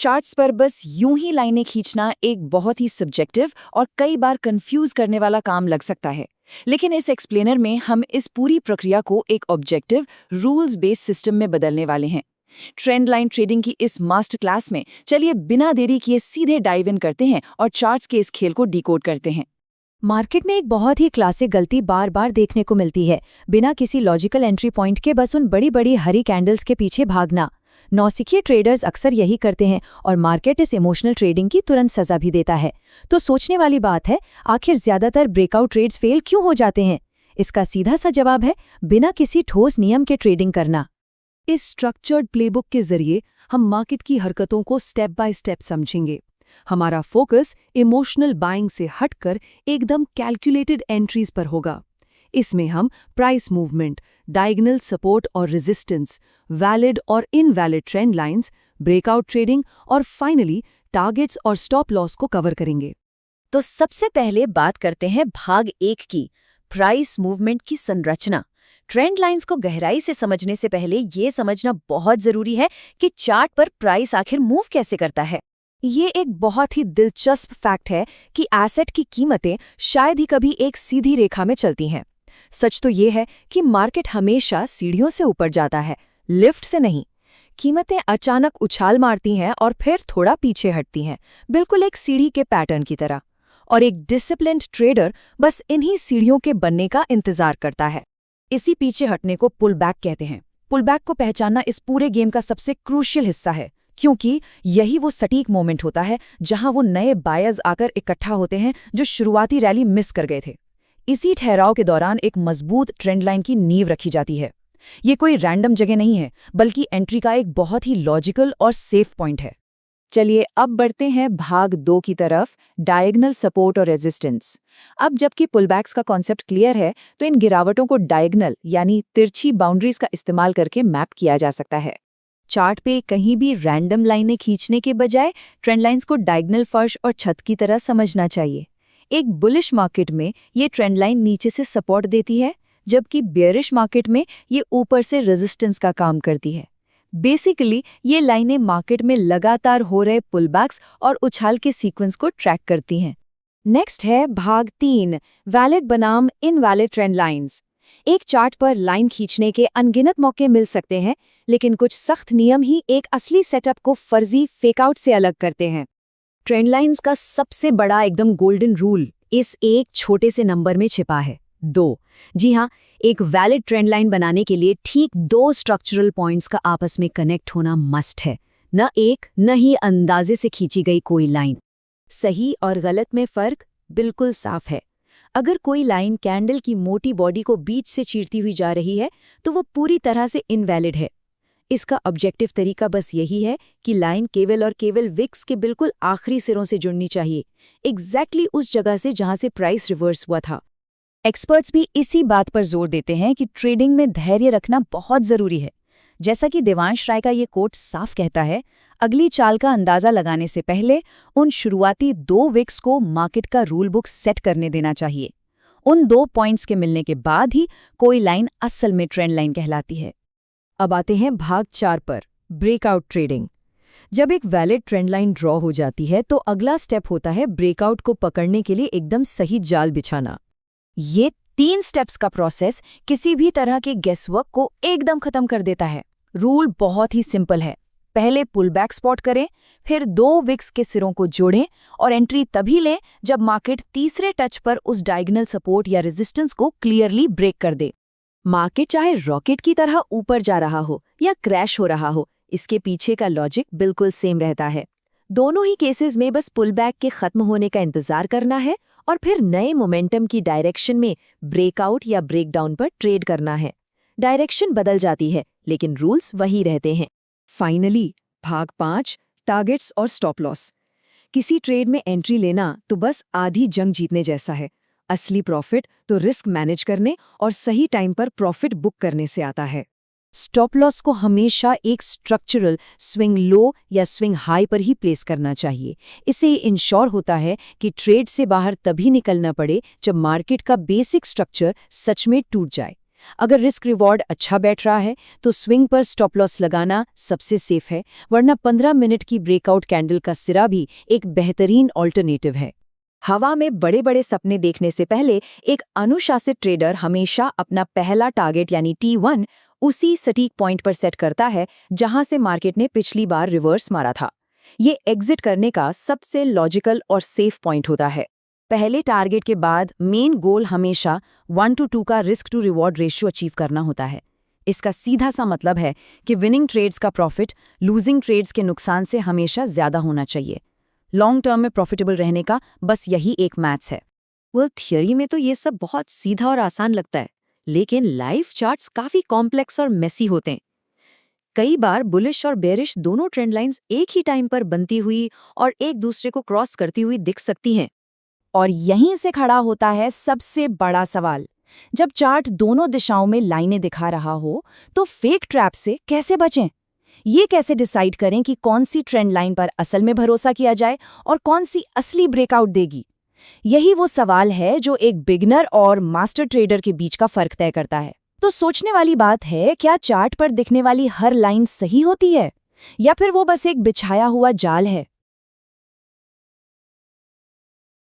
Charts पर बस यूं ही लाइनें खींचना एक बहुत ही सब्जेक्टिव और कई बार कंफ्यूज करने वाला काम लग सकता है। लेकिन इस एक्सप्लेनर में हम इस पूरी प्रक्रिया को एक ऑब्जेक्टिव, रूल्स बेस्ड सिस्टम में बदलने वाले हैं। ट्रेंड लाइन ट्रेडिंग की इस मास्टर क्लास में चलिए बिना देरी किए सीधे डाइव इन करते हैं और चार्ट्स के इस खेल को डिकोड करते हैं। मार्केट में एक बहुत ही क्लासिक गलती बार बार देखने को मिलती है, बिना किसी लॉजिकल एंट्री पॉइंट के बस उन बड़ी बड़ी हरी कैंडल्स के पीछे भागना। नौसिखिए ट्रेडर्स अक्सर यही करते हैं और मार्केट इस इमोशनल ट्रेडिंग की तुरंत सजा भी देता है। तो सोचने वाली बात है, आखिर ज्यादातर ब्रेकआउट ट्रेड्स फेल क्यों हो जाते हैं? इसका सीधा सा जवाब है बिना किसी ठोस नियम के ट्रेडिंग करना। इस स्ट्रक्चर्ड प्लेबुक के जरिए हम मार्केट की हरकतों को स्टेप बाय स्टेप समझेंगे। हमारा फोकस इमोशनल बाइंग से हटकर एकदम कैलकुलेटेड एंट्रीज पर होगा। इसमें हम प्राइस मूवमेंट, डायगोनल सपोर्ट और रेजिस्टेंस, वैलिड और invalid trend lines, breakout trading और फाइनली टारगेट्स और स्टॉप लॉस को कवर करेंगे। तो सबसे पहले बात करते हैं भाग 1 की, प्राइस मूवमेंट की संरचना। ट्रेंड लाइंस को गहराई से समझने से पहले ये समझना बहुत जरूरी है कि चार्ट पर प्राइस आखिर मूव कैसे करता है। ये एक बहुत ही दिलचस्प फैक्ट है कि एसेट की कीमतें शायद ही कभी एक सीधी रेखा में चलती हैं। सच तो ये है कि मार्केट हमेशा सीढ़ियों से ऊपर जाता है, लिफ्ट से नहीं। कीमतें अचानक उछाल मारती हैं और फिर थोड़ा पीछे हटती हैं, बिल्कुल एक सीढ़ी के पैटर्न की तरह। और एक डिसिप्लिन्ड ट्रेडर बस इन्हीं सीढ़ियों के बनने का इंतजार करता है। इसी पीछे हटने को पुल बैक कहते हैं। पुल बैक को पहचानना इस पूरे गेम का सबसे क्रूशियल हिस्सा है, क्योंकि यही वो सटीक मोमेंट होता है जहां वो नए बायर्स आकर इकट्ठा होते हैं जो शुरुआती रैली मिस कर गए थे। इसी ठहराव के दौरान एक मजबूत ट्रेंड लाइन की नींव रखी जाती है। ये कोई रैंडम जगह नहीं है, बल्कि एंट्री का एक बहुत ही लॉजिकल और सेफ पॉइंट है। चलिए अब बढ़ते हैं भाग 2 की तरफ, डायगोनल सपोर्ट और रेजिस्टेंस। अब जबकि पुलबैक्स का कॉन्सेप्ट क्लियर है, तो इन गिरावटों को डायगोनल यानी तिरछी बाउंड्रीज का इस्तेमाल करके मैप किया जा सकता है। चार्ट पे कहीं भी रैंडम लाइनें खींचने के बजाय ट्रेंड लाइंस को डायगोनल फर्श और छत की तरह समझना चाहिए। एक बुलिश मार्केट में ये ट्रेंड लाइन नीचे से सपोर्ट देती है, जबकि बेयरिश मार्केट में ये ऊपर से रेजिस्टेंस का काम करती है। बेसिकली ये लाइनें मार्केट में लगातार हो रहे पुलबैक्स और उछाल के सीक्वेंस को ट्रैक करती हैं। नेक्स्ट है भाग 3, वैलिड बनाम इनवैलिड ट्रेंड लाइंस। एक चार्ट पर लाइन खींचने के अनगिनत मौके मिल सकते हैं, लेकिन कुछ सख्त नियम ही एक असली सेटअप को फर्जी फेकआउट से अलग करते हैं। ट्रेंड लाइंस का सबसे बड़ा एकदम गोल्डन रूल इस एक छोटे से नंबर में छिपा है, 2। जी हाँ, एक वैलिड ट्रेंड लाइन बनाने के लिए ठीक 2 स्ट्रक्चरल पॉइंट्स का आपस में कनेक्ट होना मस्ट है, न एक न ही अंदाजे से खींची गई कोई लाइन। सही और गलत में फर्क बिल्कुल साफ है। अगर कोई लाइन कैंडल की मोटी बॉडी को बीच से चीरती हुई जा रही है, तो वो पूरी तरह से इनवैलिड है। इसका ऑब्जेक्टिव तरीका बस यही है कि लाइन केवल और केवल विक्स के बिल्कुल आखिरी सिरों से जुड़नी चाहिए, एग्जैक्टली उस जगह से जहां से प्राइस रिवर्स हुआ था। एक्सपर्ट्स भी इसी बात पर जोर देते हैं कि ट्रेडिंग में धैर्य रखना बहुत जरूरी है। जैसा कि देवांश राय का ये कोट साफ कहता है, अगली चाल का अंदाजा लगाने से पहले उन शुरुआती 2 विक्स को मार्केट का रूल बुक सेट करने देना चाहिए। उन 2 पॉइंट्स के मिलने के बाद ही कोई लाइन असल में ट्रेंड लाइन कहलाती है। अब आते हैं भाग 4 पर, ब्रेकआउट ट्रेडिंग। जब एक वैलिड ट्रेंड लाइन ड्रॉ हो जाती है, तो अगला स्टेप होता है ब्रेकआउट को पकड़ने के लिए एकदम सही जाल बिछाना। ये 3 स्टेप्स का प्रोसेस किसी भी तरह के गेसवर्क को एकदम खत्म कर देता है। रूल बहुत ही सिंपल है। पहले पुलबैक स्पॉट करें, फिर 2 विक्स के सिरों को जोड़ें और एंट्री तभी लें जब मार्केट तीसरे टच पर उस डायगोनल सपोर्ट या रेजिस्टेंस को क्लियरली ब्रेक कर दे। मार्केट चाहे रॉकेट की तरह ऊपर जा रहा हो या क्रैश हो रहा हो, इसके पीछे का लॉजिक बिल्कुल सेम रहता है। दोनों ही केसेस में बस पुलबैक के खत्म होने का इंतजार करना है और फिर नए मोमेंटम की डायरेक्शन में ब्रेकआउट या ब्रेकडाउन पर ट्रेड करना है। डायरेक्शन बदल जाती है, लेकिन रूल्स वही रहते हैं। फाइनली भाग 5, टारगेट्स और स्टॉप लॉस। किसी ट्रेड में एंट्री लेना तो बस आधी जंग जीतने जैसा है। असली प्रॉफिट तो रिस्क मैनेज करने और सही टाइम पर प्रॉफिट बुक करने से आता है। स्टॉप लॉस को हमेशा एक स्ट्रक्चरल स्विंग लो या स्विंग हाई पर ही प्लेस करना चाहिए। इससे इंश्योर होता है कि ट्रेड से बाहर तभी निकलना पड़े जब मार्केट का बेसिक स्ट्रक्चर सच में टूट जाए। अगर रिस्क रिवॉर्ड अच्छा बैठ रहा है तो स्विंग पर स्टॉप लॉस लगाना सबसे सेफ है, वरना 15 मिनट की ब्रेकआउट कैंडल का सिरा भी एक बेहतरीन ऑल्टरनेटिव है। हवा में बड़े बड़े सपने देखने से पहले एक अनुशासित ट्रेडर हमेशा अपना पहला टारगेट यानी T1 उसी सटीक पॉइंट पर सेट करता है जहां से मार्केट ने पिछली बार रिवर्स मारा था। ये एग्जिट करने का सबसे लॉजिकल और सेफ पॉइंट होता है। पहले टारगेट के बाद मेन गोल हमेशा 1:2 का risk to reward ratio achieve करना होता है। इसका सीधा सा मतलब है कि विनिंग ट्रेड्स का प्रॉफिट लूजिंग ट्रेड्स के नुकसान से हमेशा ज्यादा होना चाहिए। लॉन्ग टर्म में प्रॉफिटेबल रहने का बस यही एक मैथ्स है। थियरी में तो ये सब बहुत सीधा और आसान लगता है, लेकिन लाइव चार्ट्स काफी कॉम्प्लेक्स और मेसी होते हैं। कई बार बुलिश और बेरिश दोनों ट्रेंड लाइंस एक ही टाइम पर बनती हुई और एक दूसरे को क्रॉस करती हुई दिख सकती हैं। और यहीं से खड़ा होता है सबसे बड़ा सवाल। जब चार्ट दोनों दिशाओं में लाइनें दिखा रहा हो तो फेक ट्रैप से कैसे बचें? ये कैसे डिसाइड करें कि कौन सी ट्रेंड लाइन पर असल में भरोसा किया जाए और कौन सी असली ब्रेकआउट देगी? यही वो सवाल है जो एक बिगनर और मास्टर ट्रेडर के बीच का फर्क तय करता है। तो सोचने वाली बात है, क्या चार्ट पर दिखने वाली हर लाइन सही होती है या फिर वो बस एक बिछाया हुआ जाल है?